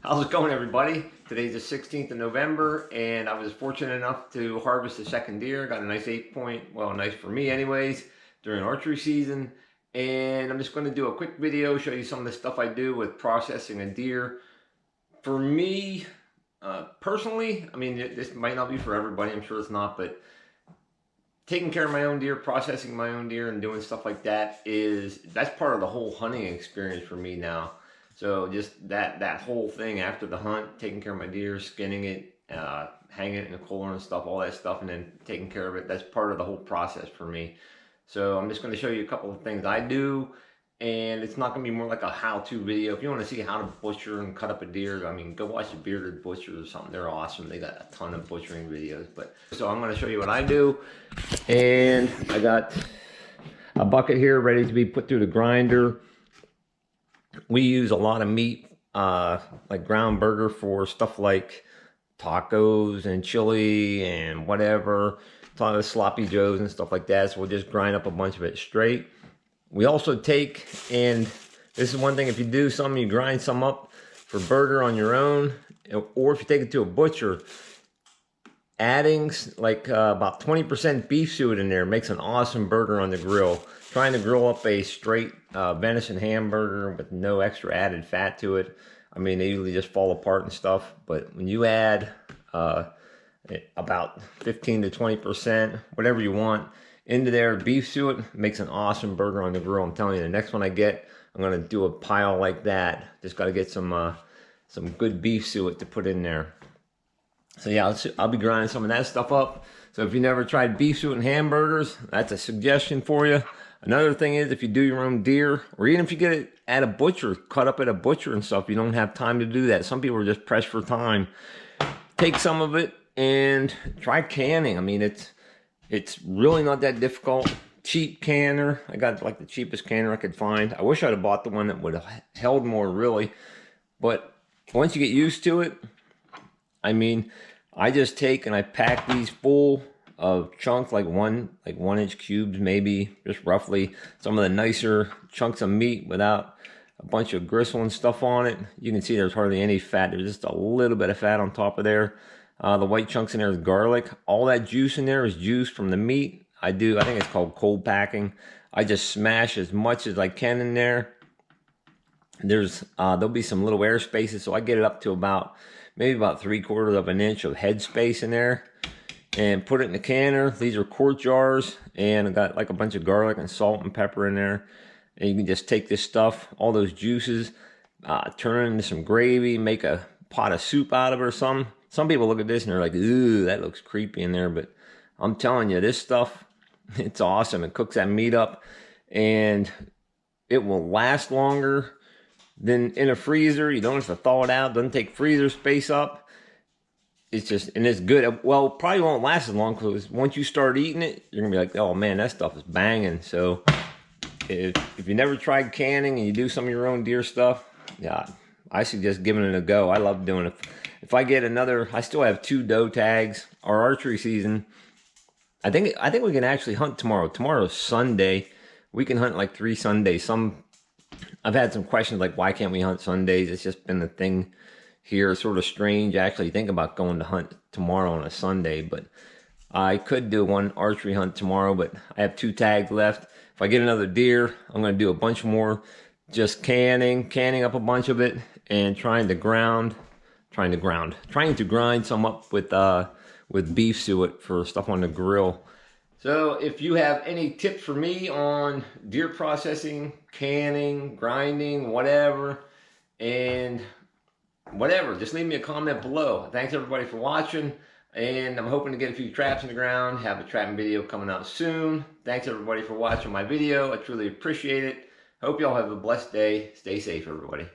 How's it going, everybody? Today's the 16th of November, and I was fortunate enough to harvest a second deer. Got a nice 8 point, well, nice for me anyways, during archery season. And I'm just going to do a quick video, show you some of the stuff I do with processing a deer. For me, personally, I mean, this might not be for everybody, I'm sure it's not, but taking care of my own deer, processing my own deer, and doing stuff like that's part of the whole hunting experience for me now. So just that whole thing after the hunt, taking care of my deer, skinning it, hanging it in the cooler and stuff, all that stuff, and then taking care of it, that's part of the whole process for me. So I'm just going to show you a couple of things I do, and it's not going to be more like a how-to video. If you want to see how to butcher and cut up a deer, I mean, go watch the Bearded Butchers or something. They're awesome. They got a ton of butchering videos. So I'm going to show you what I do, and I got a bucket here ready to be put through the grinder. We use a lot of meat, like ground burger, for stuff like tacos and chili and whatever, a lot of sloppy joes and stuff like that. So we'll just grind up a bunch of it straight. We also take, and this is one thing, if you do some, you grind some up for burger on your own, or if you take it to a butcher, adding like about 20% beef suet in there makes an awesome burger on the grill. Trying to grill up a straight venison hamburger with no extra added fat to it, I mean, they usually just fall apart and stuff. But when you add about 15 to 20%, whatever you want, into there, beef suet makes an awesome burger on the grill. I'm telling you, the next one I get, I'm gonna do a pile like that. Just gotta get some good beef suet to put in there. So yeah, I'll be grinding some of that stuff up. So if you never tried beef suet and hamburgers, that's a suggestion for you. Another thing is, if you do your own deer, or even if you get it at a butcher, cut up at a butcher and stuff, you don't have time to do that. Some people are just pressed for time. Take some of it and try canning. I mean, it's really not that difficult. Cheap canner. I got like the cheapest canner I could find. I wish I'd have bought the one that would have held more, really. But once you get used to it, I mean, I just take and I pack these full of chunks, like 1 inch cubes, maybe, just roughly. Some of the nicer chunks of meat without a bunch of gristle and stuff on it. You can see there's hardly any fat. There's just a little bit of fat on top of there. The white chunks in there is garlic. All that juice in there is juice from the meat. I think it's called cold packing. I just smash as much as I can in there. There'll be some little air spaces, so I get it up to maybe about 3/4 of an inch of head space in there, and put it in the canner. These are quart jars, and I got like a bunch of garlic and salt and pepper in there. And you can just take this stuff, all those juices, turn it into some gravy, make a pot of soup out of it or something. Some people look at this and they're like, ooh, that looks creepy in there. But I'm telling you, this stuff, it's awesome. It cooks that meat up, and it will last longer than in a freezer. You don't have to thaw it out. Doesn't take freezer space up. It's just, and it's good. Well, probably won't last as long, because once you start eating it, you're gonna be like, oh man, that stuff is banging. So if you never tried canning and you do some of your own deer stuff, yeah, I suggest giving it a go. I love doing it. If I get another, I still have 2 doe tags. Our archery season, I think we can actually hunt tomorrow. Tomorrow's Sunday. We can hunt like 3 Sundays. I've had some questions like, why can't we hunt Sundays? It's just been the thing here. It's sort of strange to actually think about going to hunt tomorrow on a Sunday, but I could do one archery hunt tomorrow, but I have 2 tags left. If I get another deer, I'm going to do a bunch more, just canning up a bunch of it, and trying to grind some up with beef suet for stuff on the grill. So if you have any tips for me on deer processing, canning, grinding, whatever, just leave me a comment below. Thanks everybody for watching, and I'm hoping to get a few traps in the ground, have a trapping video coming out soon. Thanks everybody for watching my video. I truly appreciate it. Hope y'all have a blessed day. Stay safe, everybody.